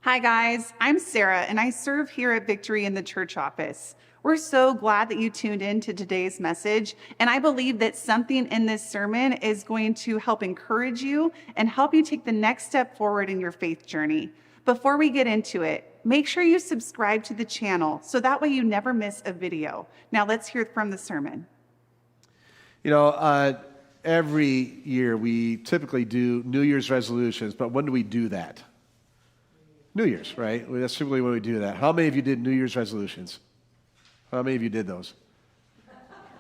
Hi guys, I'm Sarah and I serve here at Victory in the church office. We're so glad that you tuned in to today's message, and I believe that something in this sermon is going to help encourage you and help you take the next step forward in your faith journey. Before we get into it, make sure you subscribe to the channel so that way you never miss a video. Now let's hear from the sermon. Every year we typically do New Year's resolutions, but when do we do that? New Year's, right? That's typically when we do that. How many of you did New Year's resolutions? How many of you did those?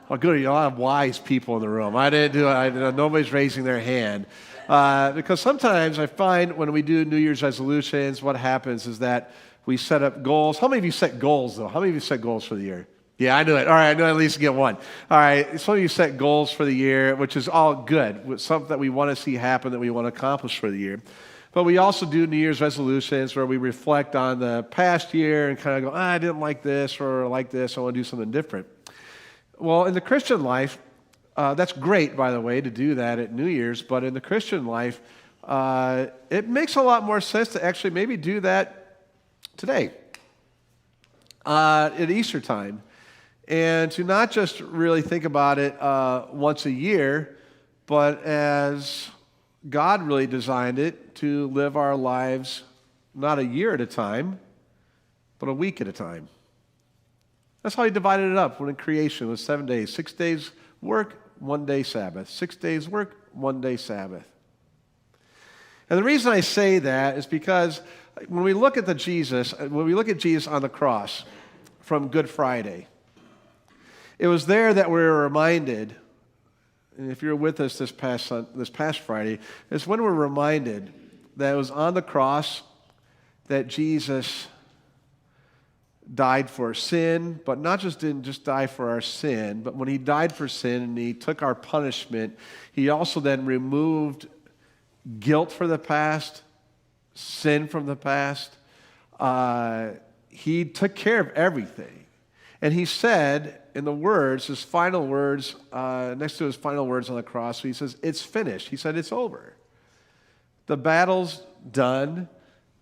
Oh, good. You all have wise people in the room. I didn't do it. Nobody's raising their hand. Because sometimes I find when we do New Year's resolutions, what happens is that we set up goals. How many of you set goals, though? How many of you set goals for the year? Yeah, I knew it. All right, I knew I'd at least get one. All right, some of you set goals for the year, which is all good. Something that we want to see happen, that we want to accomplish for the year. But we also do New Year's resolutions where we reflect on the past year and kind of go, I didn't like this or like this. I want to do something different. Well, in the Christian life, that's great, by the way, to do that at New Year's. But in the Christian life, it makes a lot more sense to actually maybe do that today at Easter time. And to not just really think about it once a year, but as God really designed it to live our lives not a year at a time, but a week at a time. That's how He divided it up when in creation. It was 7 days. 6 days work, 1 day Sabbath. 6 days work, 1 day Sabbath. And the reason I say that is because when we look at Jesus on the cross from Good Friday, it was there that we were reminded, and if you're with us this past Friday, it's when we're reminded that it was on the cross that Jesus died for sin, but didn't just die for our sin, but when He died for sin and He took our punishment, He also then removed guilt for the past, sin from the past. He took care of everything. And He said, in the words, His final words, next to His final words on the cross, He says, it's finished. He said, it's over. The battle's done,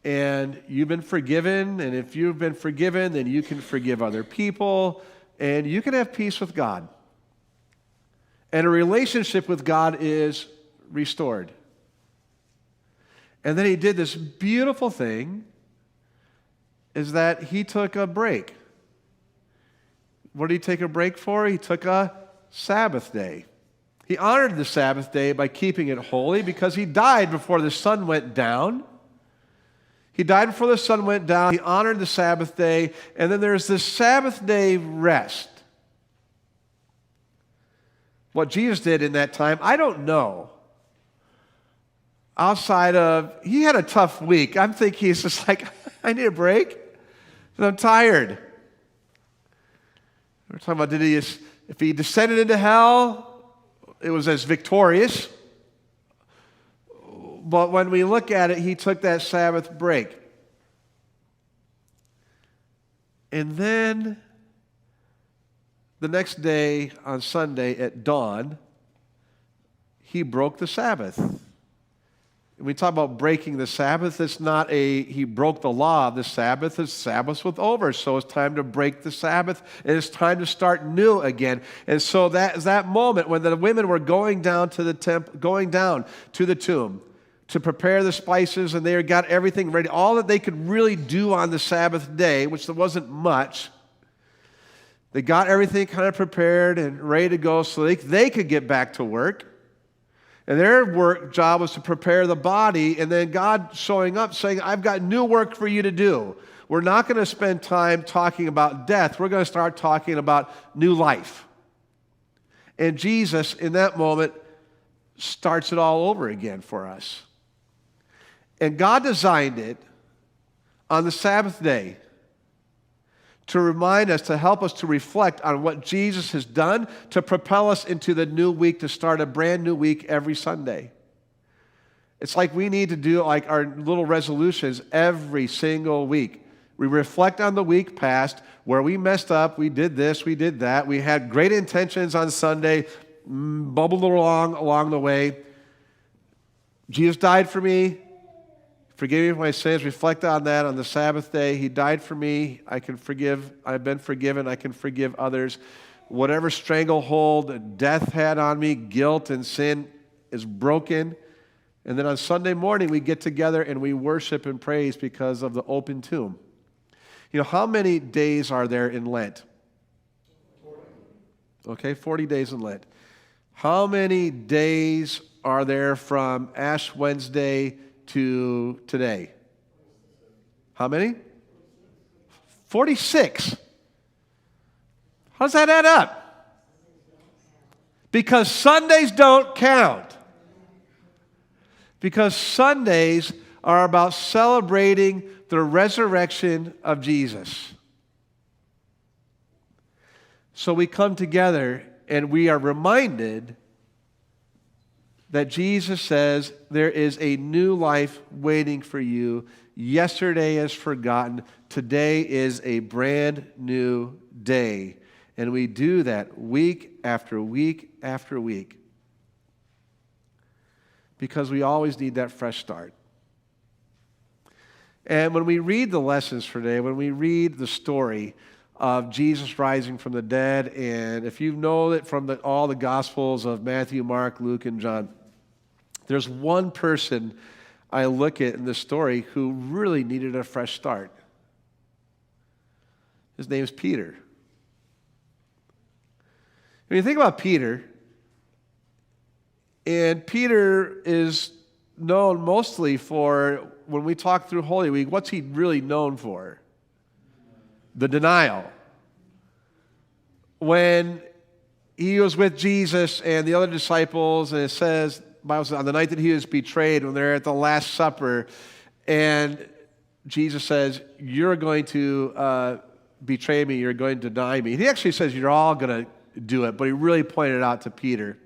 and you've been forgiven, and if you've been forgiven, then you can forgive other people, and you can have peace with God. And a relationship with God is restored. And then He did this beautiful thing, is that He took a break. What did He take a break for? He took a Sabbath day. He honored the Sabbath day by keeping it holy because He died before the sun went down. He died before the sun went down. He honored the Sabbath day. And then there's this Sabbath day rest. What Jesus did in that time, I don't know. Outside of, He had a tough week. I'm thinking He's just like, I need a break. And I'm tired. We're talking about if He descended into hell, it was as victorious. But when we look at it, He took that Sabbath break. And then the next day on Sunday at dawn, He broke the Sabbath. When we talk about breaking the Sabbath, it's not He broke the law of the Sabbath. The Sabbath was over, so it's time to break the Sabbath, and it's time to start new again. And so that is that moment when the women were going down to the tomb to prepare the spices, and they got everything ready, all that they could really do on the Sabbath day, which there wasn't much. They got everything kind of prepared and ready to go so they could get back to work. And their job was to prepare the body, and then God showing up saying, I've got new work for you to do. We're not going to spend time talking about death. We're going to start talking about new life. And Jesus, in that moment, starts it all over again for us. And God designed it on the Sabbath day to remind us, to help us to reflect on what Jesus has done, to propel us into the new week, to start a brand new week every Sunday. It's like we need to do like our little resolutions every single week. We reflect on the week past, where we messed up, we did this, we did that, we had great intentions on Sunday, bubbled along the way. Jesus died for me, Forgive me for my sins. Reflect on that on the Sabbath day. He died for me. I can forgive. I've been forgiven. I can forgive others. Whatever stranglehold death had on me, guilt and sin is broken. And then on Sunday morning, we get together and we worship and praise because of the open tomb. You know, how many days are there in Lent? 40. Okay, 40 days in Lent. How many days are there from Ash Wednesday to today? How many? 46. How does that add up? Because Sundays don't count. Because Sundays are about celebrating the resurrection of Jesus. So we come together and we are reminded that Jesus says there is a new life waiting for you. Yesterday is forgotten. Today is a brand new day. And we do that week after week after week. Because we always need that fresh start. And when we read the lessons for today, when we read the story of Jesus rising from the dead, and if you know it from all the Gospels of Matthew, Mark, Luke, and John, there's one person I look at in this story who really needed a fresh start. His name is Peter. When you think about Peter, and Peter is known mostly for, when we talk through Holy Week, what's he really known for? The denial. When he was with Jesus and the other disciples, and it says, the Bible says, on the night that he was betrayed, when they're at the Last Supper, and Jesus says, you're going to betray me, you're going to deny me. He actually says, you're all going to do it, but he really pointed it out to Peter.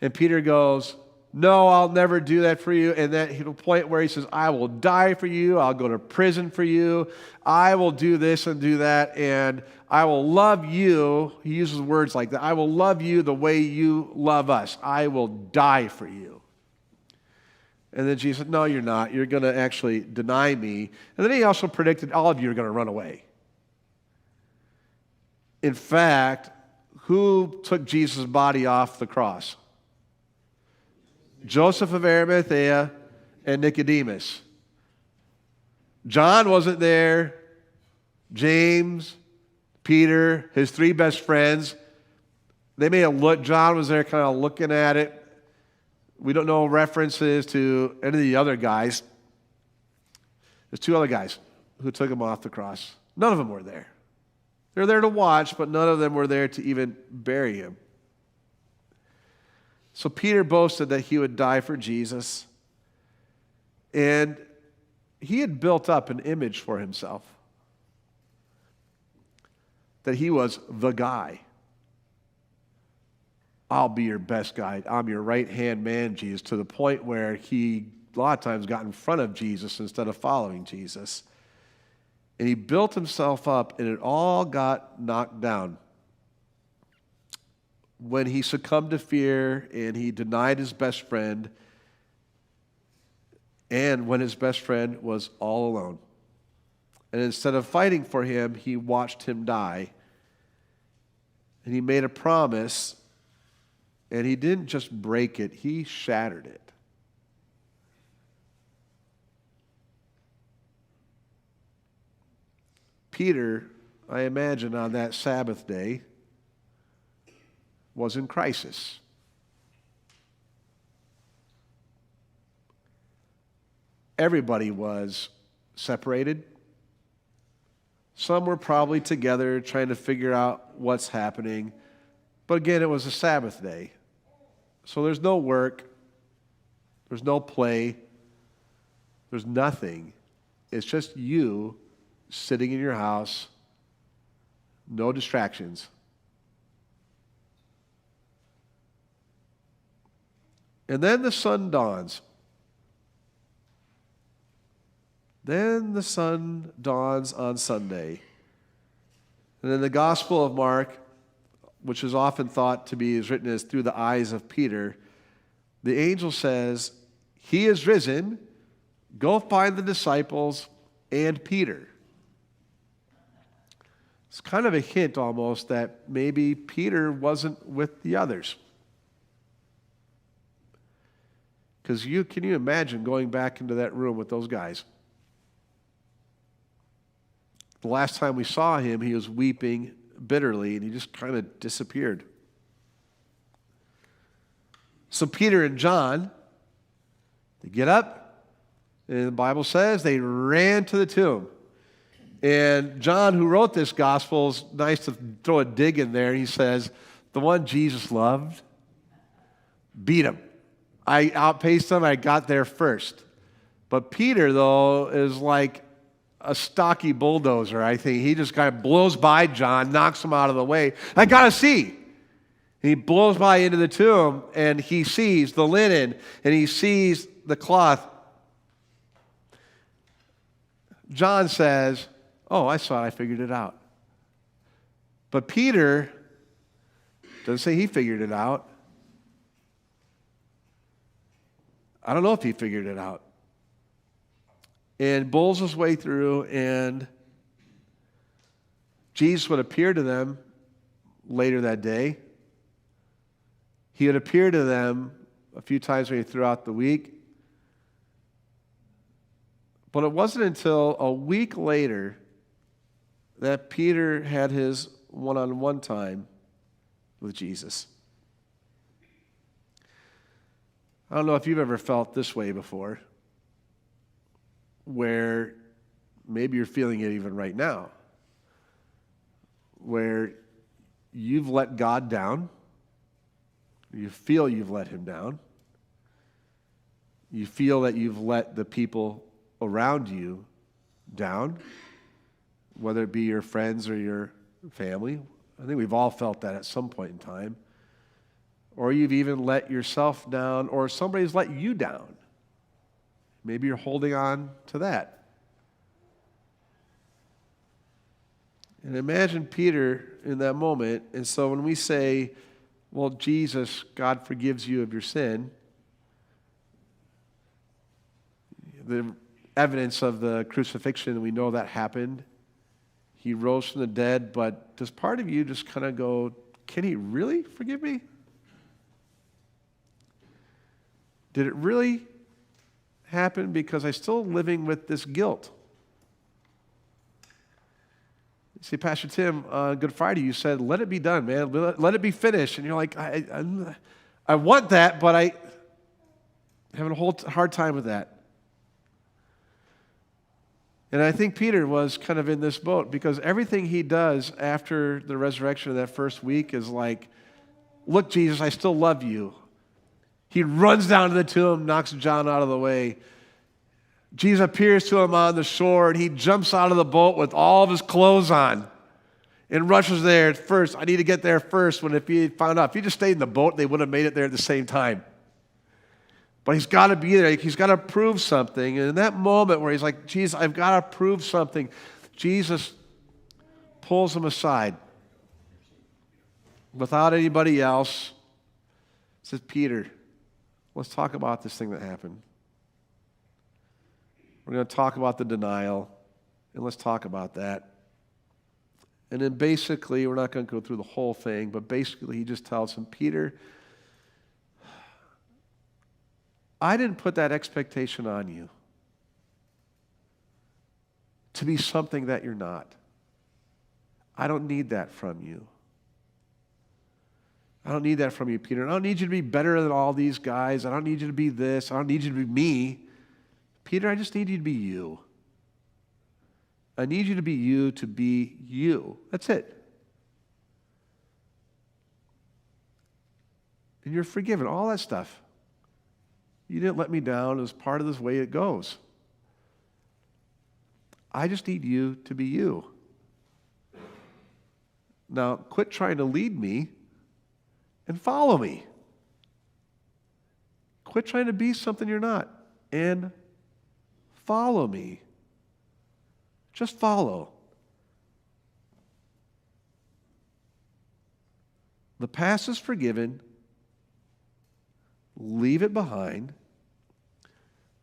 And Peter goes, no, I'll never do that for you. And then he'll point where he says, I will die for you. I'll go to prison for you. I will do this and do that. And I will love you. He uses words like that. I will love you the way you love us. I will die for you. And then Jesus said, no, you're not. You're going to actually deny me. And then he also predicted all of you are going to run away. In fact, who took Jesus' body off the cross? Joseph of Arimathea and Nicodemus. John wasn't there. James, Peter, his three best friends. They may have looked. John was there kind of looking at it. We don't know references to any of the other guys. There's two other guys who took him off the cross. None of them were there. They're there to watch, but none of them were there to even bury him. So Peter boasted that he would die for Jesus. And he had built up an image for himself. That he was the guy. I'll be your best guy. I'm your right-hand man, Jesus, to the point where he, a lot of times, got in front of Jesus instead of following Jesus. And he built himself up, and it all got knocked down. When he succumbed to fear and he denied his best friend, and when his best friend was all alone. And instead of fighting for him, he watched him die. And he made a promise, and he didn't just break it, he shattered it. Peter, I imagine on that Sabbath day, was in crisis. Everybody was separated. Some were probably together trying to figure out what's happening. But again, it was a Sabbath day. So there's no work. There's no play. There's nothing. It's just you sitting in your house. No distractions. And then the sun dawns. Then the sun dawns on Sunday. And in the Gospel of Mark, which is often thought to be as written as through the eyes of Peter, the angel says, he is risen, Go find the disciples and Peter. It's kind of a hint almost that maybe Peter wasn't with the others. Because can you imagine going back into that room with those guys? The last time we saw him, he was weeping bitterly, and he just kind of disappeared. So Peter and John, they get up, and the Bible says they ran to the tomb. And John, who wrote this gospel, is nice to throw a dig in there. He says, the one Jesus loved, beat him. I outpaced him. I got there first. But Peter, though, is like a stocky bulldozer, I think. He just kind of blows by John, knocks him out of the way. I got to see. He blows by into the tomb, and he sees the linen, and he sees the cloth. John says, oh, I saw it. I figured it out. But Peter doesn't say he figured it out. I don't know if he figured it out. And bulls his way through, and Jesus would appear to them later that day. He would appear to them a few times throughout the week. But it wasn't until a week later that Peter had his one-on-one time with Jesus. I don't know if you've ever felt this way before, where maybe you're feeling it even right now, where you've let God down, you feel you've let him down, you feel that you've let the people around you down, whether it be your friends or your family. I think we've all felt that at some point in time. Or you've even let yourself down, or somebody's let you down. Maybe you're holding on to that. And imagine Peter in that moment. And so when we say, well, Jesus, God forgives you of your sin, the evidence of the crucifixion, we know that happened. He rose from the dead, but does part of you just kind of go, can he really forgive me? Did it really happen? Because I'm still living with this guilt. See, Pastor Tim, Good Friday, you said, let it be done, man. Let it be finished. And you're like, I want that, but I'm having a hard time with that. And I think Peter was kind of in this boat, because everything he does after the resurrection of that first week is like, look, Jesus, I still love you. He runs down to the tomb, knocks John out of the way. Jesus appears to him on the shore, and he jumps out of the boat with all of his clothes on and rushes there first. I need to get there first. When if he found out, if he just stayed in the boat, they would have made it there at the same time. But he's got to be there. He's got to prove something. And in that moment where he's like, Jesus, I've got to prove something, Jesus pulls him aside without anybody else. Says, Peter, let's talk about this thing that happened. We're going to talk about the denial, and let's talk about that. And then basically, we're not going to go through the whole thing, but basically he just tells him, Peter, I didn't put that expectation on you to be something that you're not. I don't need that from you. I don't need that from you, Peter. I don't need you to be better than all these guys. I don't need you to be this. I don't need you to be me. Peter, I just need you to be you. I need you to be you to be you. That's it. And you're forgiven. All that stuff. You didn't let me down. It was part of this way it goes. I just need you to be you. Now, quit trying to lead me and follow me. Quit trying to be something you're not and follow me. Just follow. The past is forgiven. Leave it behind.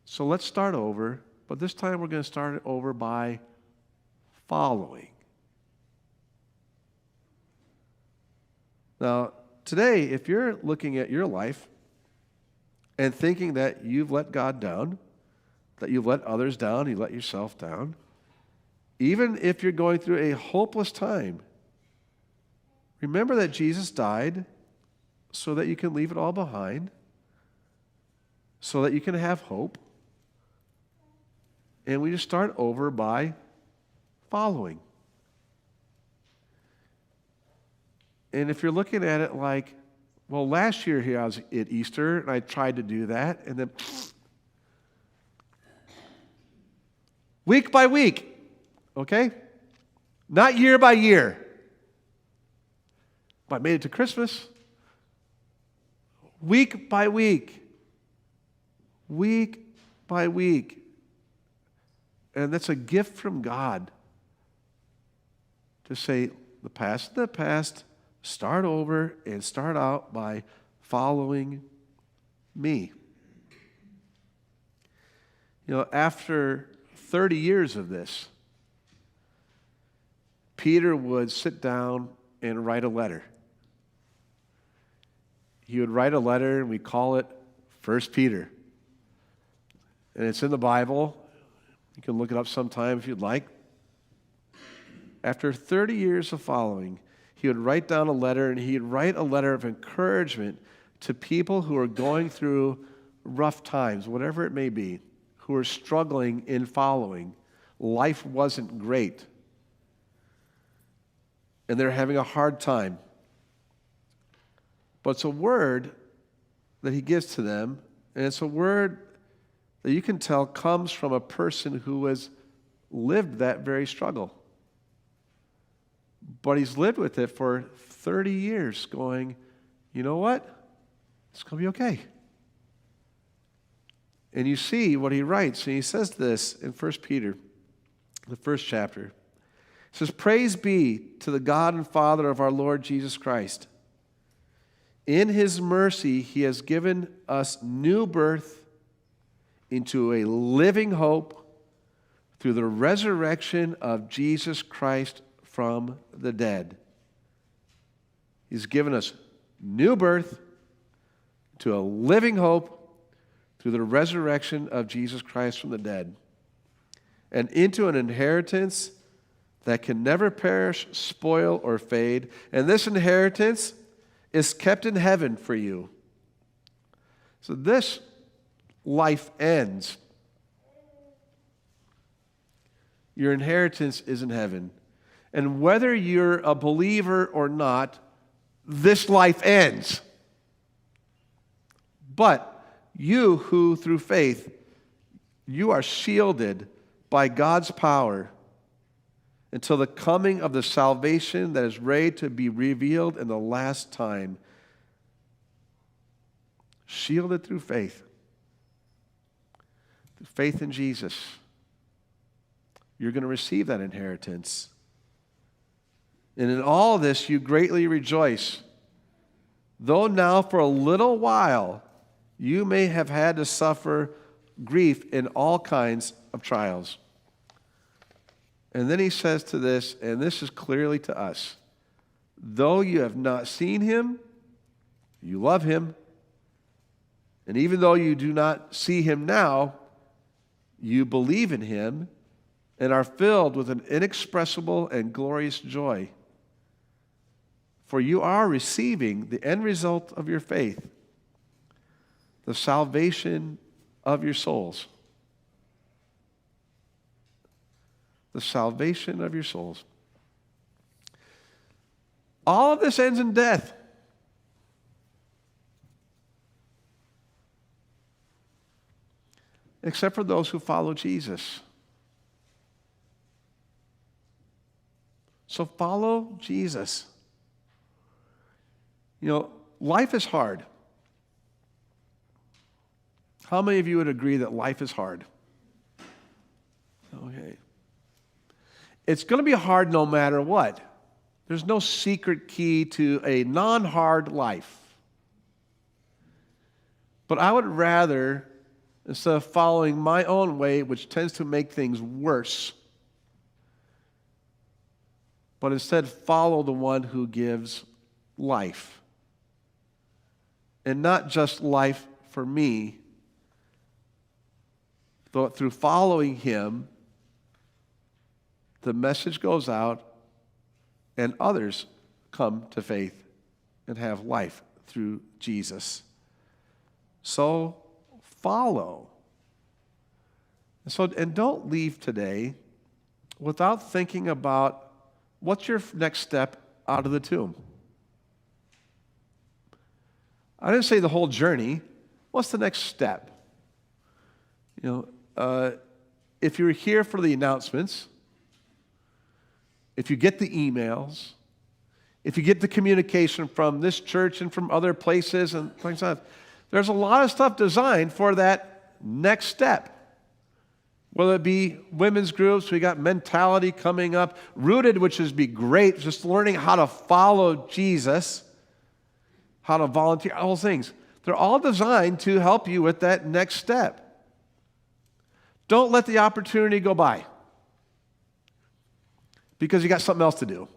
So let's start over, but this time we're going to start it over by following. Now, today, if you're looking at your life and thinking that you've let God down, that you've let others down, you let yourself down, even if you're going through a hopeless time, remember that Jesus died so that you can leave it all behind, so that you can have hope. And we just start over by following. And if you're looking at it like, well, last year here I was at Easter and I tried to do that, and then week by week, okay? Not year by year. But I made it to Christmas. Week by week. Week by week. And that's a gift from God to say, the past is the past, start over and start out by following me. You know, after 30 years of this, Peter would sit down and write a letter. He would write a letter, and we call it 1 Peter. And it's in the Bible. You can look it up sometime if you'd like. After 30 years of following, he would write down a letter, and he'd write a letter of encouragement to people who are going through rough times, whatever it may be, who are struggling in following. Life wasn't great, and they're having a hard time. But it's a word that he gives to them, and it's a word that you can tell comes from a person who has lived that very struggle. But he's lived with it for 30 years going, you know what? It's going to be okay. And you see what he writes, and he says this in 1 Peter, the first chapter. He says, "Praise be to the God and Father of our Lord Jesus Christ. In his mercy, he has given us new birth into a living hope through the resurrection of Jesus Christ from the dead." He's given us new birth to a living hope through the resurrection of Jesus Christ from the dead, and into an inheritance that can never perish, spoil, or fade. And this inheritance is kept in heaven for you. So this life ends. Your inheritance is in heaven. And whether you're a believer or not, this life ends. But you who, through faith, you are shielded by God's power until the coming of the salvation that is ready to be revealed in the last time. Shielded through faith. Through faith in Jesus. You're going to receive that inheritance. And in all this you greatly rejoice, though now for a little while you may have had to suffer grief in all kinds of trials. And then he says to this, and this is clearly to us, though you have not seen him, you love him. And even though you do not see him now, you believe in him and are filled with an inexpressible and glorious joy. For you are receiving the end result of your faith, the salvation of your souls. The salvation of your souls. All of this ends in death. Except for those who follow Jesus. So follow Jesus. You know, life is hard. How many of you would agree that life is hard? Okay. It's going to be hard no matter what. There's no secret key to a non-hard life. But I would rather instead of following my own way, which tends to make things worse, but instead follow the one who gives life. And not just life for me, but through following him, the message goes out and others come to faith and have life through Jesus. So follow. And don't leave today without thinking about what's your next step out of the tomb. I didn't say the whole journey. What's the next step? If you're here for the announcements, if you get the emails, if you get the communication from this church and from other places and things like that, there's a lot of stuff designed for that next step. Whether it be women's groups, we got mentality coming up, Rooted, which is be great, just learning how to follow Jesus, how to volunteer, all those things. They're all designed to help you with that next step. Don't let the opportunity go by because you got something else to do,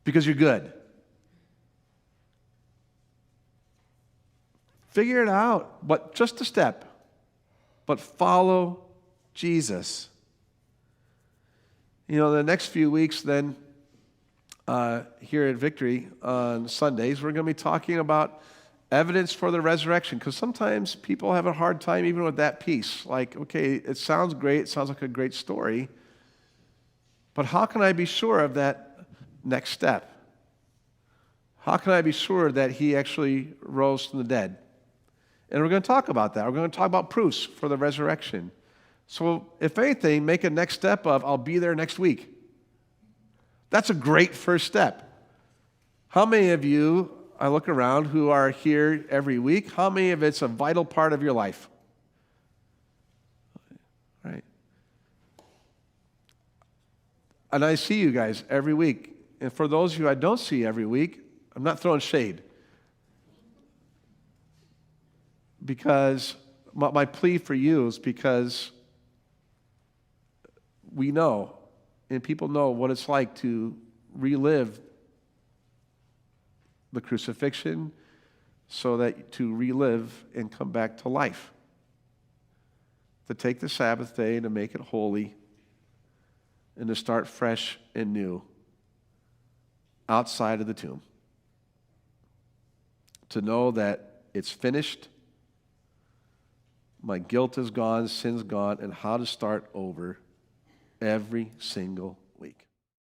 because you're good. Figure it out, but just a step. But follow Jesus. The next few weeks then, here at Victory on Sundays, we're going to be talking about evidence for the resurrection, because sometimes people have a hard time even with that piece. Like, okay, it sounds great, it sounds like a great story, but how can I be sure of that next step? How can I be sure that he actually rose from the dead? And we're going to talk about that. We're going to talk about proofs for the resurrection. So if anything, make a next step of, I'll be there next week. That's a great first step. How many of you, I look around, who are here every week, how many of it's a vital part of your life? Right? And I see you guys every week. And for those of you I don't see every week, I'm not throwing shade. Because my plea for you is because we know, and people know what it's like to relive the crucifixion, so that to relive and come back to life. To take the Sabbath day, to make it holy, and to start fresh and new outside of the tomb. To know that it's finished, my guilt is gone, sin's gone, and how to start over every single